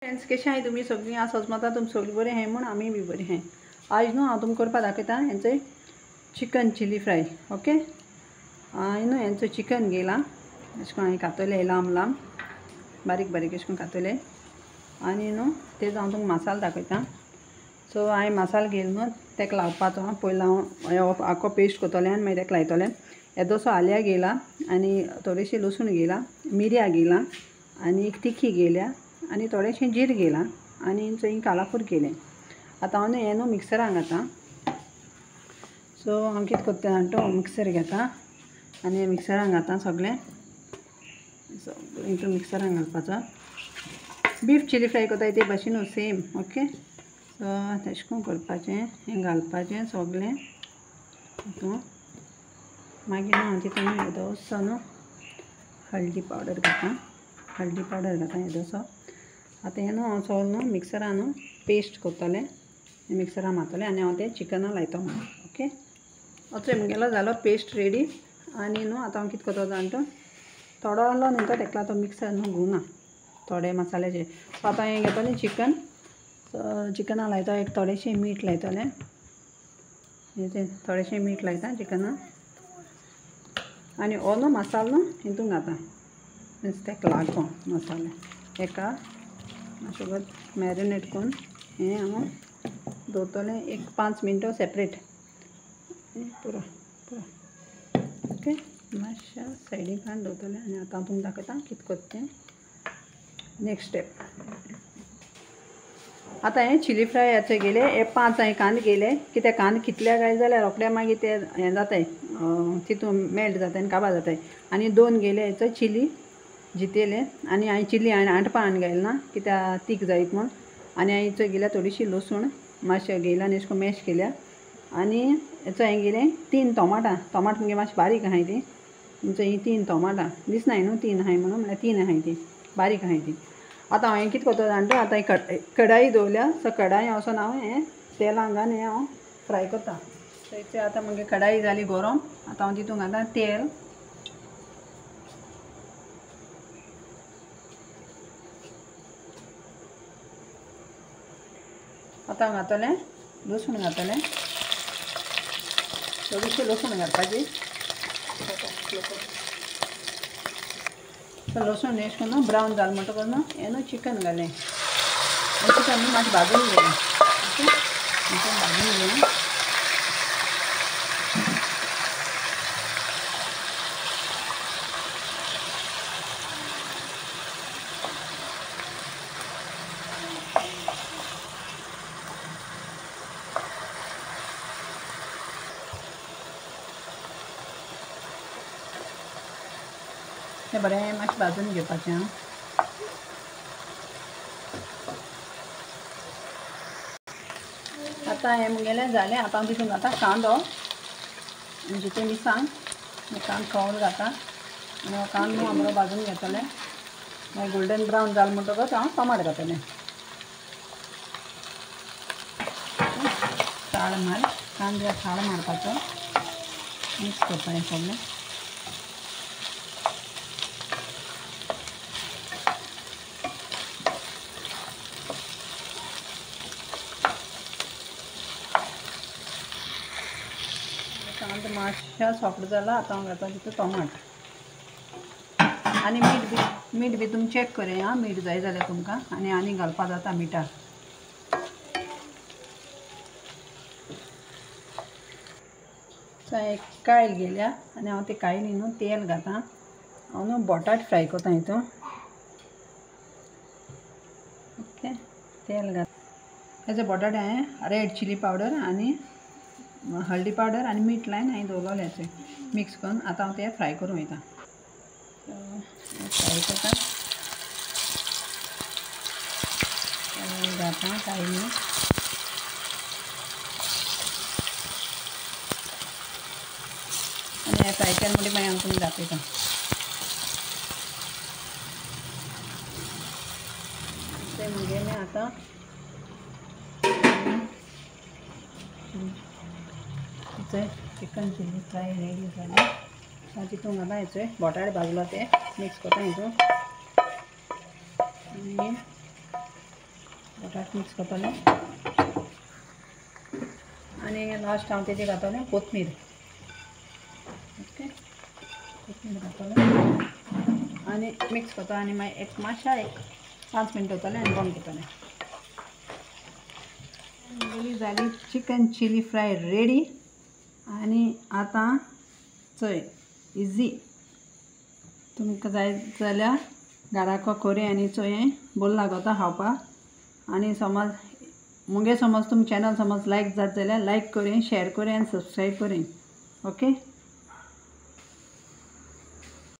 Friends कशें आहाय तुमी सगळीं आज सजमता तुम सगळीं बरें आहाय म्हूण आमी बी बरें आहाय। आज न्हू हांव तुमकां करपा दाखयता हेंचो चिकन चिली फ्राय। ओके, हांवें न्हू हेंचो चिकन घेयलां, अशें करून हांवें कातरलें लांब लांब बारीक बारीक अशें करून कातरलें आनी न्हू तेजो हांव तुमकां मसालो दाखयतां। सो हांवें मसालो घेयलो न्हू तेका लावपाचो। पयलीं हांव आख्खो पेस्ट करतलें आनी मागीर तेका लायतलें। येदोसो आल्या घेयला आनी थोडीशी लसूण घेयला, मिरयां घेयला आनी एक तिखी घेयल्या आनी थोडेशें जीर घेयलां आनी चंय कालाफूर केलें। आतां हांव हें न्हू मिक्सरान घातां। सो हांव कितें करता जाणा मिक्सर घेता आनी मिक्सरान घातां सगळें इंटू मिक्सरान घालपाचो। बीफ चिली फ्राय करता ते भाशेनूच सेम। ओके, सो तशें करून करपाचें, हें घालपाचें सगळें हितून। मागीर हांव तितून येदोसो न्हू हळदी पावडर घातां येदोसो। आतां हें न्हू हांव सगळें न्हू मिक्सरान न्हू पेस्ट करतलें, मिक्सरान मारतलें आनी हांव तें चिकनान लायता म्हणून। ओके, असो म्हगेलो जालो पेस्ट रेडी। आनी न्हू आतां हांव कितें करता जाणा थोडो आसलो न्हू तो तेका लागून मिक्सर न्हू घुंवना थोडे मसाल्याचे। सो आतां हें घेतलें चिकन, चिकनान लायता एक थोडेशें मीठ लायतलें, थोडेशें मीठ लायता चिकनान आनी हो न्हू मसालो न्हू हितून घाता मीन्स तेका लागून मसाले हेका मातशें गो मॅरिनेट करून हें हांव दवरतलें एक 5 मिनटां सेपरेट पुरो। ओके, मातशें सायडीक दवरतलें आनी आतां हांव तुमकां दाखयता कितें करता तें नेक्स्ट स्टेप। आतां हें चिली फ्राय हेचे गेले हे 5 हांवें कांदे गेले, कित्याक कांदे कितले गाय जाल्यार रोखडें मागीर ते हें जाताय तितून मेल्ट जाताय आनी काबार जाताय। आनी 2 गेले हेचो चिली जितेले आनी हांवें चिली हांवें 8 पान घायला ना कित्याक तीख जायत म्हूण। आनी हांवें हेचो गेल्या थोडीशी लसूण मातशें घेयला आनी अशें करून मॅश केल्या आनी हेचो हांवें गेलें 3 टोमाटां म्हणजे मातशें बारीक आहाय तीं। तुमचो ही 3 टोमाटां दिसनाय न्हू 3 आहाय म्हणून, म्हळ्यार 3 आहाय तीं बारीक आहाय तीं। आतां हांवें कितें करता जाणा आतां कढाई दवरल्या। सो कढाई वचोन हांव हें तेलान घालून हें हांव फ्राय करता। थंयचें आतां मागीर कढाई जाली गरम। आतां हांव तितून घालता तेल, आतां हांव घातलें लसूण घातलें, थोडीशी लसूण घालपाची। सो लसूण अशें करून ब्रावन जालें म्हणटकच न्हू हें न्हू चिकन घालें। चिकन न्हू मातशें भाजून घेलें। ओके, चिकन भाजून घेलें तें बरें मातशें भाजून घेवपाचें हांव। आतां हें मुगेलें जालें। आतां हांव तितून घालता कांदो म्हणजे ते मिरसांग कांदो खवून घाता आनी हो कांदो न्हू हांव बरो भाजून घेतलें। मागीर गोल्डन ब्रावन जालें म्हणटकच हांव टोमाट घातलें। साळ मार कांद्याक साळ मारपाचो, मिक्स करता हें सगळें। कांदो मातशें सॉफ्ट जाला। आतां हांव घालता तितून टोमाट आनी मीठ बी तुमी चॅक करें आं, मीठ जाय जाल्यार तुमकां आनी घालपा जाता मिठाक। एक कायल गेल्या आनी हांव ते कायलीन न्हू तेल घातां। हांव न्हू बटाट फ्राय करता हितून। ओके, तेल घात हेजे बटाटे हांवें रेड चिली पावडर आनी हळदी पावडर आनी मीठ लायन हांवें दवरलेलें हेचें मिक्स करून। आतां हांव तें फ्राय करूं वयता। फ्राय करता घातां कायली आनी हें फ्राय केलें म्हणटकीर मागीर हांव तुमकां दाखयतां। तें मुगेलें आतां चिकन चिली फ्राय रेडी जालें। हांव तितून घालता हेचो बटाट भाजलो ते मिक्स करता हितून आनी बटाट मिक्स करतलें आनी लास्ट हांव तेजेर घातलें कोथमीर. ओके, कोथमीर घातलें आनी मिक्स करता आनी मागीर एक मातशा एक 5 मिनट दवरतलें आनी बंद करतलें. जाली चिकन चिली फ्राय रेडी. आनी आतां चोय इजी तुमकां जाय जाल्यार घराको कोरी आनी चोय बरो लागता खावपाक. आनी समज मुगे समज तुमचें चॅनल समज लायक जात जाल्यार लायक करें, शेअर करें आनी सबस्क्रायब करें. ओके.